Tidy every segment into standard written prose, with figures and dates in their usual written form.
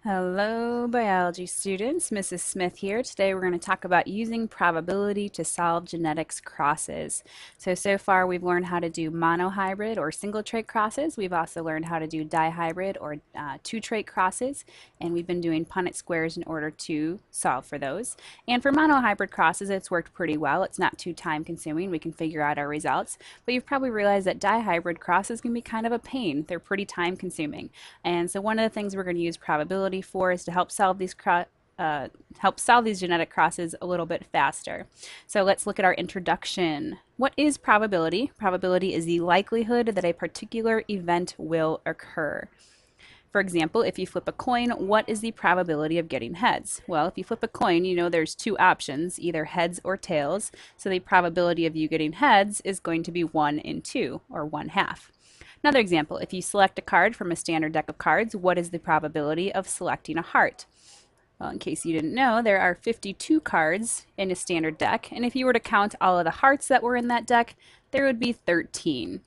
Hello, biology students. Mrs. Smith here. Today we're going to talk about using probability to solve genetics crosses. So far we've learned how to do monohybrid or single trait crosses. We've also learned how to do dihybrid or two trait crosses, and we've been doing Punnett squares in order to solve for those. And for monohybrid crosses, it's worked pretty well. It's not too time consuming. We can figure out our results, but you've probably realized that dihybrid crosses can be kind of a pain. They're pretty time consuming. And so one of the things we're going to use probability for is to help solve these genetic crosses a little bit faster. So let's look at our introduction. What is probability? Probability is the likelihood that a particular event will occur. For example, if you flip a coin, what is the probability of getting heads? Well, if you flip a coin, you know there's two options, either heads or tails. So the probability of you getting heads is going to be 1 in 2, or 1/2. Another example, if you select a card from a standard deck of cards, what is the probability of selecting a heart? Well, in case you didn't know, there are 52 cards in a standard deck, and if you were to count all of the hearts that were in that deck, there would be 13.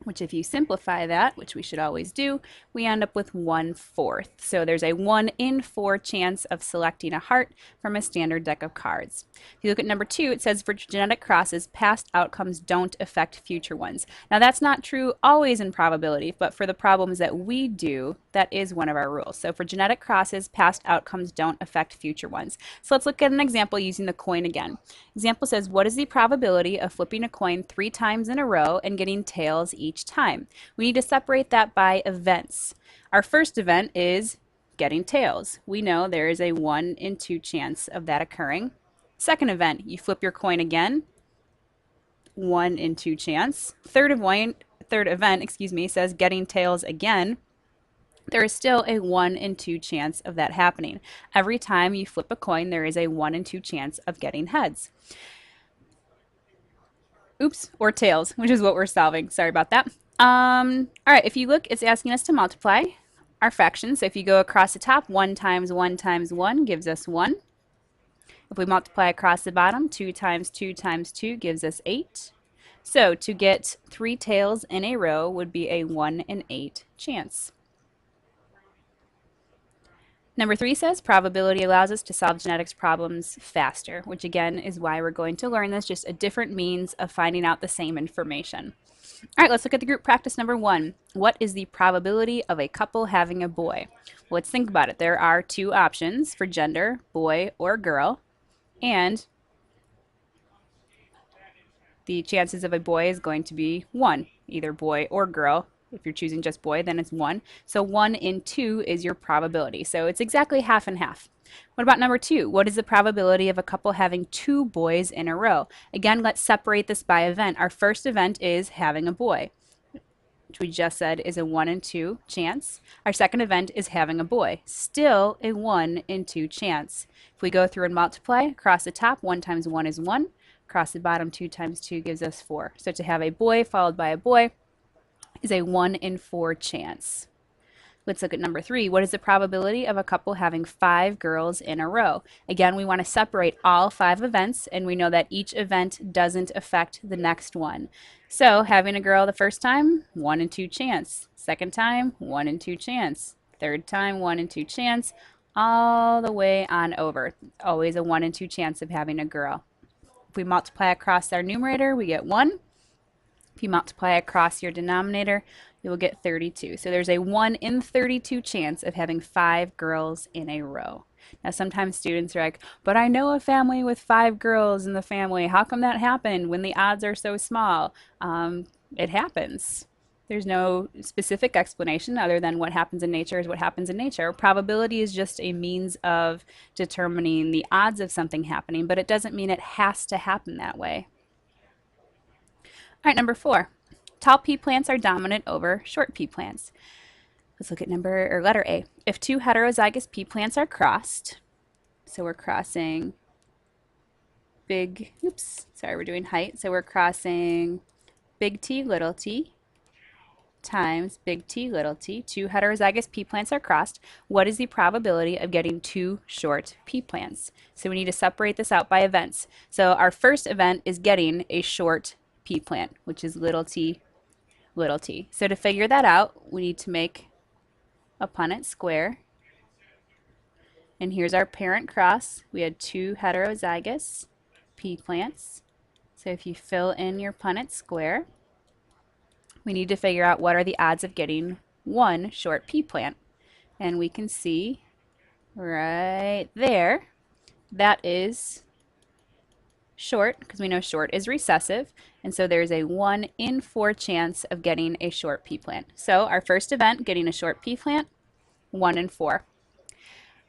Which if you simplify that, which we should always do, we end up with 1/4. So there's a 1 in 4 chance of selecting a heart from a standard deck of cards. If you look at number 2, it says for genetic crosses, past outcomes don't affect future ones. Now that's not true always in probability, but for the problems that we do, that is one of our rules. So for genetic crosses, past outcomes don't affect future ones. So let's look at an example using the coin again. Example says, what is the probability of flipping a coin 3 times in a row and getting tails each time? We need to separate that by events. Our first event is getting tails. We know there is a 1 in 2 chance of that occurring. Second event, you flip your coin again, 1 in 2 chance. Third event, says getting tails again. There is still a 1 in 2 chance of that happening. Every time you flip a coin, there is a 1 in 2 chance of getting heads. Oops, or tails, which is what we're solving. Sorry about that. All right, if you look, it's asking us to multiply our fractions. So if you go across the top, 1 times 1 times 1 gives us 1. If we multiply across the bottom, 2 times 2 times 2 gives us 8. So to get 3 tails in a row would be a 1 in 8 chance. Number 3 says probability allows us to solve genetics problems faster, which again is why we're going to learn this, just a different means of finding out the same information. All right, let's look at the group practice number 1. What is the probability of a couple having a boy? Well, let's think about it. There are 2 options for gender, boy or girl, and the chances of a boy is going to be 1, either boy or girl. If you're choosing just boy, then it's 1. So 1 in 2 is your probability. So it's exactly half and half. What about number 2? What is the probability of a couple having 2 boys in a row? Again, let's separate this by event. Our first event is having a boy, which we just said is a 1 in 2 chance. Our second event is having a boy, still a 1 in 2 chance. If we go through and multiply across the top, 1 times 1 is 1. Across the bottom, 2 times 2 gives us 4. So to have a boy followed by a boy is a 1 in 4 chance. Let's look at number 3. What is the probability of a couple having 5 girls in a row? Again, we want to separate all 5 events, and we know that each event doesn't affect the next one. So having a girl the first time, 1 in 2 chance. Second time, 1 in 2 chance. Third time, 1 in 2 chance. All the way on over. Always a 1 in 2 chance of having a girl. If we multiply across our numerator, we get 1. If you multiply across your denominator, you will get 32. So there's a 1 in 32 chance of having 5 girls in a row. Now sometimes students are like, but I know a family with 5 girls in the family. How come that happened when the odds are so small? It happens. There's no specific explanation other than what happens in nature is what happens in nature. Probability is just a means of determining the odds of something happening, but it doesn't mean it has to happen that way. All right, number 4. Tall pea plants are dominant over short pea plants. Let's look at letter A. If 2 heterozygous pea plants are crossed, so we're crossing we're doing height. So we're crossing big T, little t times big T, little t. 2 heterozygous pea plants are crossed. What is the probability of getting 2 short pea plants? So we need to separate this out by events. So our first event is getting a short pea plant, which is little t, little t. So to figure that out, we need to make a Punnett square And here's our parent cross. We had 2 heterozygous pea plants. So if you fill in your Punnett square, we need to figure out what are the odds of getting 1 short pea plant. And we can see right there, that is short, because we know short is recessive, and so there's a 1 in 4 chance of getting a short pea plant. So our first event, getting a short pea plant, 1 in 4.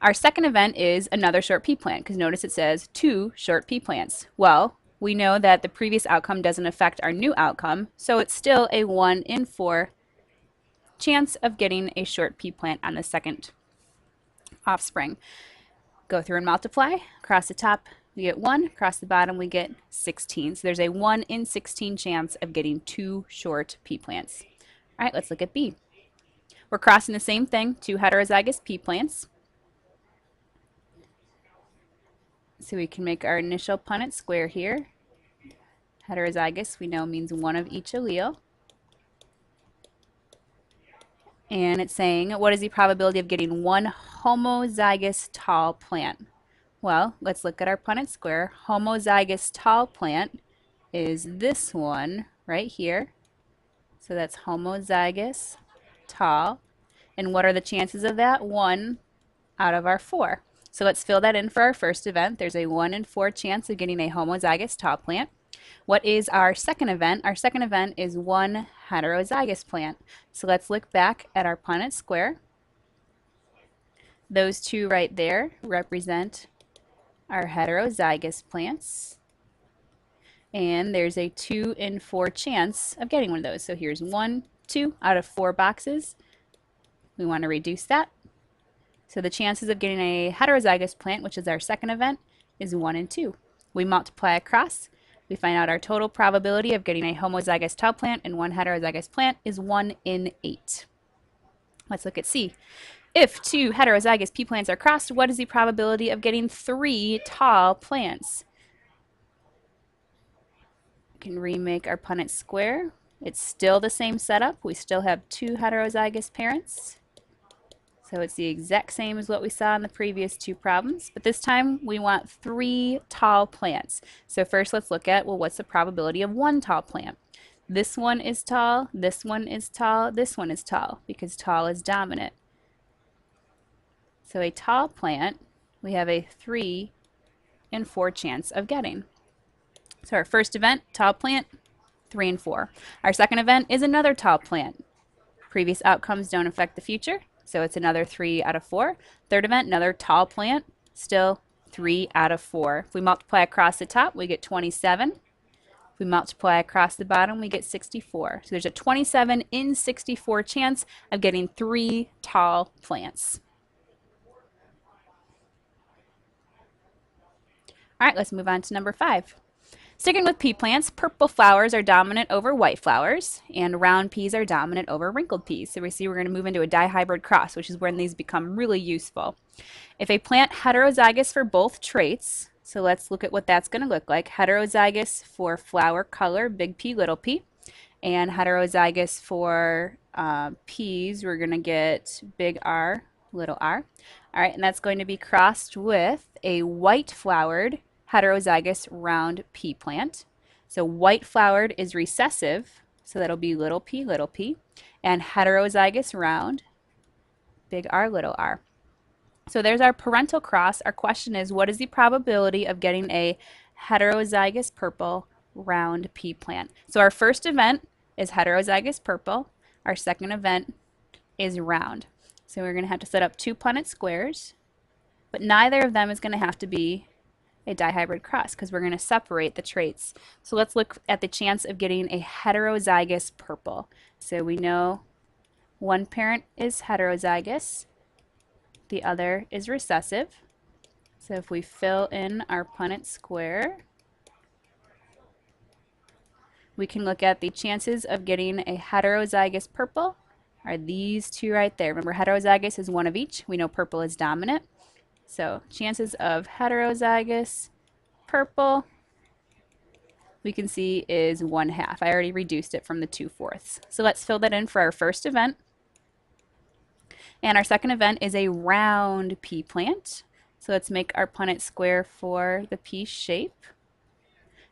Our second event is another short pea plant, because notice it says 2 short pea plants. Well, we know that the previous outcome doesn't affect our new outcome, so it's still a 1 in 4 chance of getting a short pea plant on the second offspring. Go through and multiply. Across the top, we get 1. Across the bottom, we get 16. So there's a 1 in 16 chance of getting 2 short pea plants. All right, let's look at B. We're crossing the same thing, 2 heterozygous pea plants. So we can make our initial Punnett square here. Heterozygous, we know, means 1 of each allele. And it's saying, what is the probability of getting 1 homozygous tall plant? Well, let's look at our Punnett square. Homozygous tall plant is this one right here. So that's homozygous tall. And what are the chances of that? 1 out of our 4. So let's fill that in for our first event. There's a 1 in 4 chance of getting a homozygous tall plant. What is our second event? Our second event is 1 heterozygous plant. So let's look back at our Punnett square. Those 2 right there represent our heterozygous plants. And there's a 2 in 4 chance of getting one of those. So here's 1, 2 out of 4 boxes. We want to reduce that. So the chances of getting a heterozygous plant, which is our second event, is 1 in 2. We multiply across. We find out our total probability of getting a homozygous tall plant and 1 heterozygous plant is 1 in 8. Let's look at C. If 2 heterozygous pea plants are crossed, what is the probability of getting 3 tall plants? We can remake our Punnett square. It's still the same setup. We still have 2 heterozygous parents. So it's the exact same as what we saw in the previous 2 problems, but this time we want 3 tall plants. So first let's look at, well, what's the probability of 1 tall plant? This one is tall, this one is tall, this one is tall, because tall is dominant. So a tall plant, we have a 3 in 4 chance of getting. So our first event, tall plant, 3 in 4. Our second event is another tall plant. Previous outcomes don't affect the future. So it's another 3 out of 4. Third event, another tall plant, still 3 out of 4. If we multiply across the top, we get 27. If we multiply across the bottom, we get 64. So there's a 27 in 64 chance of getting 3 tall plants. All right, let's move on to number 5. Sticking with pea plants, purple flowers are dominant over white flowers, and round peas are dominant over wrinkled peas. So we see we're going to move into a dihybrid cross, which is when these become really useful. If a plant heterozygous for both traits, so let's look at what that's going to look like. Heterozygous for flower color, big P, little p, and heterozygous for peas, we're going to get big R, little r. All right, and that's going to be crossed with a white flowered heterozygous round pea plant. So white flowered is recessive, so that'll be little p, and heterozygous round, big R, little r. So there's our parental cross. Our question is, what is the probability of getting a heterozygous purple round pea plant? So our first event is heterozygous purple. Our second event is round. So we're going to have to set up 2 Punnett squares, but neither of them is going to have to be a dihybrid cross because we're going to separate the traits. So let's look at the chance of getting a heterozygous purple. So we know one parent is heterozygous, the other is recessive. So if we fill in our Punnett square, we can look at the chances of getting a heterozygous purple are these 2 right there. Remember, heterozygous is 1 of each. We know purple is dominant. So chances of heterozygous purple, we can see is 1/2. I already reduced it from the 2/4. So let's fill that in for our first event. And our second event is a round pea plant. So let's make our Punnett square for the pea shape.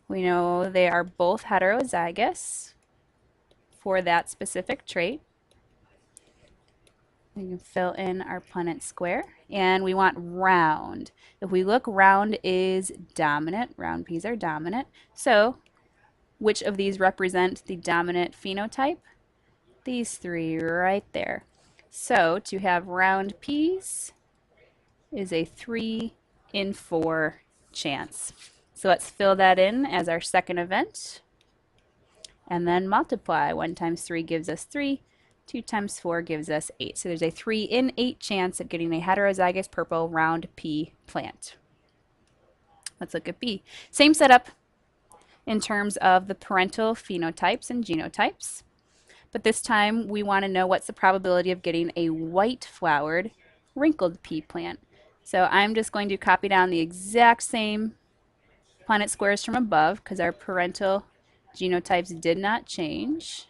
We know they are both heterozygous for that specific trait. We can fill in our Punnett square, and we want round. If we look, round is dominant. Round peas are dominant. So which of these represent the dominant phenotype? These three right there. So to have round peas is a 3 in 4 chance. So let's fill that in as our second event and then multiply. 1 times 3 gives us 3. 2 times 4 gives us 8. So there's a 3 in 8 chance of getting a heterozygous purple round pea plant. Let's look at B. Same setup in terms of the parental phenotypes and genotypes. But this time we want to know what's the probability of getting a white flowered wrinkled pea plant. So I'm just going to copy down the exact same Punnett squares from above because our parental genotypes did not change.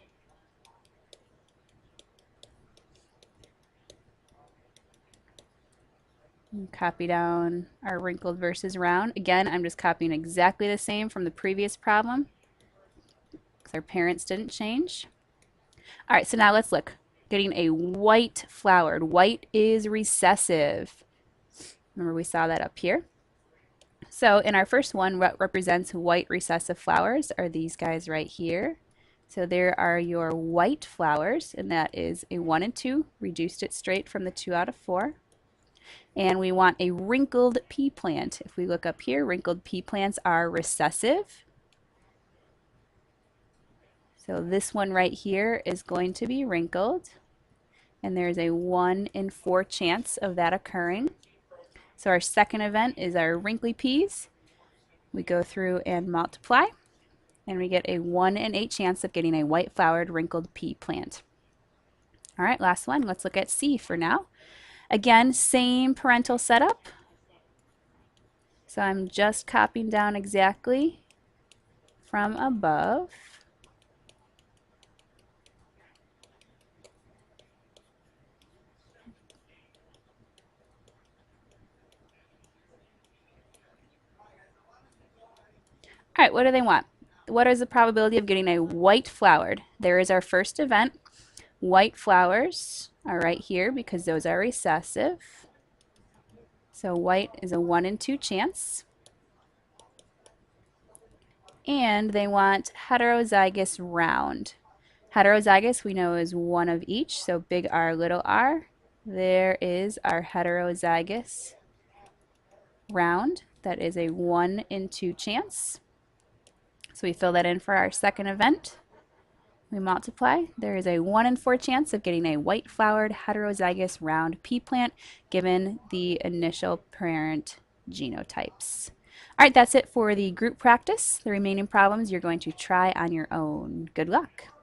And copy down our wrinkled versus round. Again, I'm just copying exactly the same from the previous problem because our parents didn't change. All right, so now let's look. Getting a white flowered. White is recessive. Remember we saw that up here. So in our first one, what represents white recessive flowers are these guys right here. So there are your white flowers, and that is a 1 and 2. Reduced it straight from the 2 out of 4. And we want a wrinkled pea plant. If we look up here, wrinkled pea plants are recessive. So this one right here is going to be wrinkled. And there's a 1 in 4 chance of that occurring. So our second event is our wrinkly peas. We go through and multiply, and we get a 1 in 8 chance of getting a white flowered wrinkled pea plant. All right, last one. Let's look at C for now. Again, same parental setup. So I'm just copying down exactly from above. All right, what do they want? What is the probability of getting a white flowered? There is our first event. White flowers are right here because those are recessive. So white is a 1 in 2 chance. And they want heterozygous round. Heterozygous we know is one of each, so big R, little r. There is our heterozygous round. That is a 1 in 2 chance. So we fill that in for our second event. We multiply. There is a 1 in 4 chance of getting a white flowered heterozygous round pea plant given the initial parent genotypes. All right, that's it for the group practice. The remaining problems you're going to try on your own. Good luck.